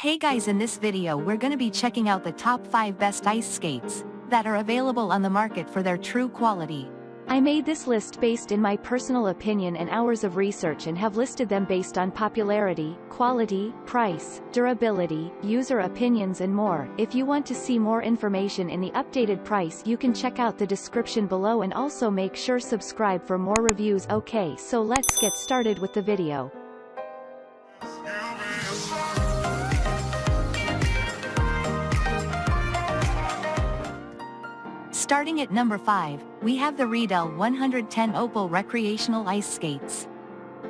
Hey guys, in this video we're gonna be checking out the top 5 best ice skates that are available on the market for their true quality. I made this list based in my personal opinion and hours of research and have listed them based on popularity, quality, price, durability, user opinions and more. If you want to see more information in the updated price, you can check out the description below and also make sure subscribe for more reviews. Okay, so let's get started with the video. Starting at number 5, we have the Riedell 110 Opal Recreational Ice Skates.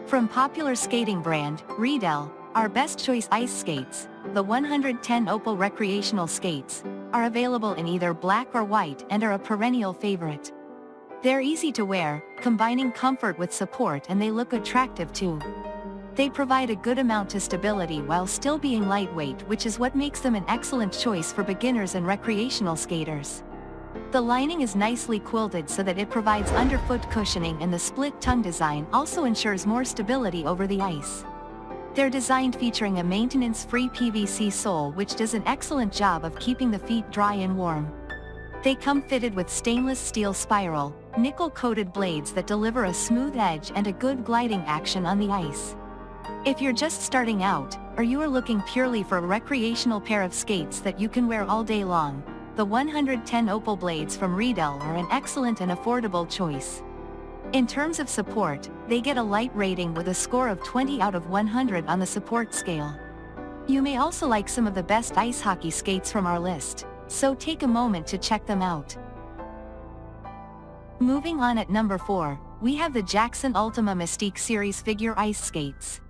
From popular skating brand, Riedell, our best choice ice skates, the 110 Opal Recreational Skates, are available in either black or white and are a perennial favorite. They're easy to wear, combining comfort with support, and they look attractive too. They provide a good amount of stability while still being lightweight, which is what makes them an excellent choice for beginners and recreational skaters. The lining is nicely quilted so that it provides underfoot cushioning, and the split tongue design also ensures more stability over the ice. They're designed featuring a maintenance-free PVC sole which does an excellent job of keeping the feet dry and warm. They come fitted with stainless steel spiral, nickel-coated blades that deliver a smooth edge and a good gliding action on the ice. If you're just starting out, or you are looking purely for a recreational pair of skates that you can wear all day long, the 110 Opal blades from Riedell are an excellent and affordable choice. In terms of support, they get a light rating with a score of 20 out of 100 on the support scale. You may also like some of the best ice hockey skates from our list, so take a moment to check them out. Moving on, at number 4, we have the Jackson Ultima Mystique Series Figure Ice Skates.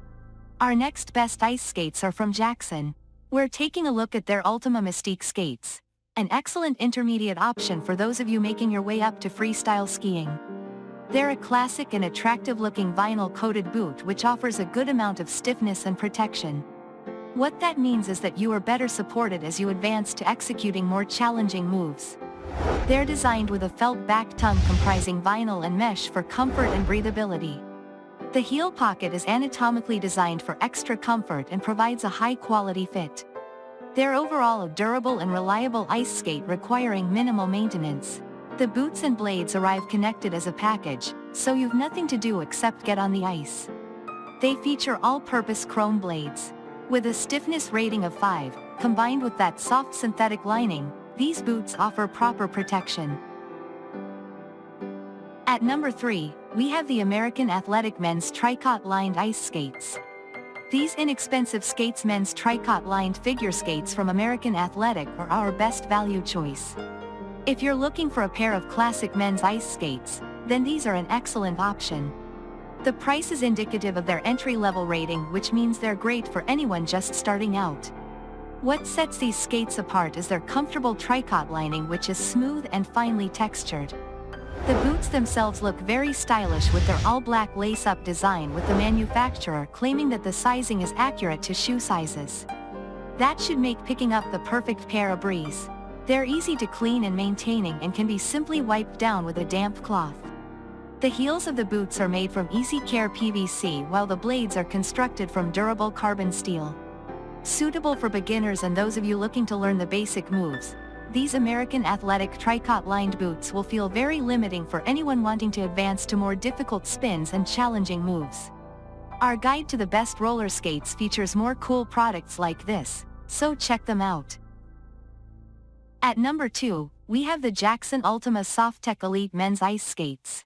Our next best ice skates are from Jackson. We're taking a look at their Ultima Mystique skates, an excellent intermediate option for those of you making your way up to freestyle skiing. They're a classic and attractive-looking vinyl-coated boot which offers a good amount of stiffness and protection. What that means is that you are better supported as you advance to executing more challenging moves. They're designed with a felt back tongue comprising vinyl and mesh for comfort and breathability. The heel pocket is anatomically designed for extra comfort and provides a high-quality fit. They're overall a durable and reliable ice skate requiring minimal maintenance. The boots and blades arrive connected as a package, so you've nothing to do except get on the ice. They feature all-purpose chrome blades. With a stiffness rating of 5, combined with that soft synthetic lining, these boots offer proper protection. At number 3, we have the American Athletic Men's Tricot Lined Ice Skates. These inexpensive skates, men's tricot lined figure skates from American Athletic, are our best value choice. If you're looking for a pair of classic men's ice skates, then these are an excellent option. The price is indicative of their entry-level rating, which means they're great for anyone just starting out. What sets these skates apart is their comfortable tricot lining, which is smooth and finely textured. The boots themselves look very stylish with their all-black lace-up design, with the manufacturer claiming that the sizing is accurate to shoe sizes. That should make picking up the perfect pair a breeze. They're easy to clean and maintaining and can be simply wiped down with a damp cloth. The heels of the boots are made from easy care PVC while the blades are constructed from durable carbon steel. Suitable for beginners and those of you looking to learn the basic moves, these American Athletic tricot-lined boots will feel very limiting for anyone wanting to advance to more difficult spins and challenging moves. Our guide to the best roller skates features more cool products like this, so check them out. At number 2, we have the Jackson Ultima Softec Elite Men's Ice Skates.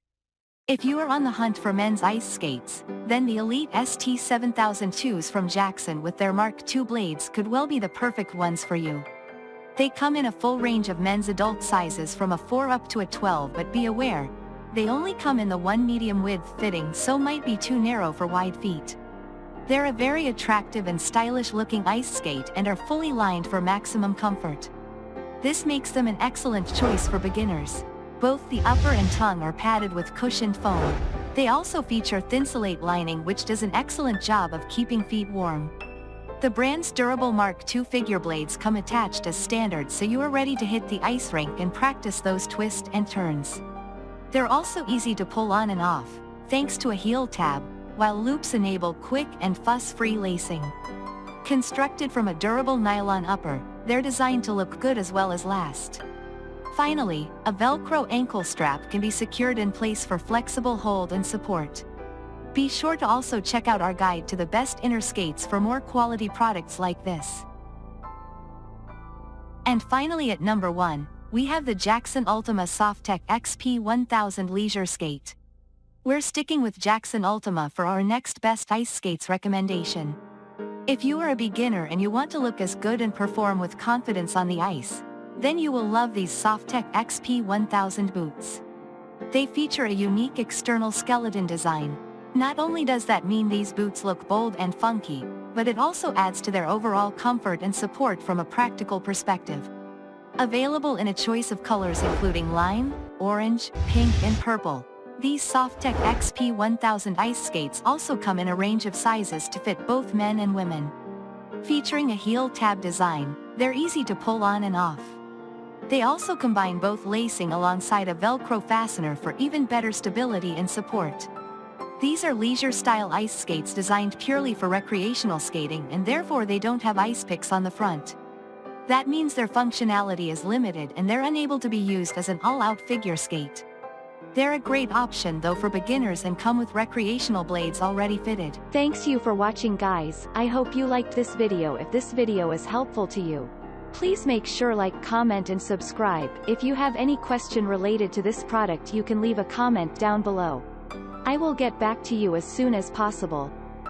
If you are on the hunt for men's ice skates, then the Elite ST7002s from Jackson with their Mark II blades could well be the perfect ones for you. They come in a full range of men's adult sizes from a 4 up to a 12, but be aware, they only come in the 1 medium width fitting, so might be too narrow for wide feet. They're a very attractive and stylish looking ice skate and are fully lined for maximum comfort. This makes them an excellent choice for beginners. Both the upper and tongue are padded with cushioned foam. They also feature Thinsulate lining which does an excellent job of keeping feet warm. The brand's durable Mark II figure blades come attached as standard, so you are ready to hit the ice rink and practice those twists and turns. They're also easy to pull on and off, thanks to a heel tab, while loops enable quick and fuss-free lacing. Constructed from a durable nylon upper, they're designed to look good as well as last. Finally, a Velcro ankle strap can be secured in place for flexible hold and support. Be sure to also check out our guide to the best inner skates for more quality products like this. And finally at number 1, we have the Jackson Ultima Softec XP1000 Leisure Skate. We're sticking with Jackson Ultima for our next best ice skates recommendation. If you are a beginner and you want to look as good and perform with confidence on the ice, then you will love these Softec XP1000 boots. They feature a unique external skeleton design. Not only does that mean these boots look bold and funky, but it also adds to their overall comfort and support from a practical perspective. Available in a choice of colors including lime, orange, pink and purple, these Softec XP1000 ice skates also come in a range of sizes to fit both men and women. Featuring a heel tab design, they're easy to pull on and off. They also combine both lacing alongside a Velcro fastener for even better stability and support. These are leisure-style ice skates designed purely for recreational skating and therefore they don't have ice picks on the front. That means their functionality is limited and they're unable to be used as an all-out figure skate. They're a great option though for beginners and come with recreational blades already fitted. Thanks you for watching guys, I hope you liked this video. If this video is helpful to you, please make sure like, comment and subscribe. If you have any question related to this product you can leave a comment down below. I will get back to you as soon as possible.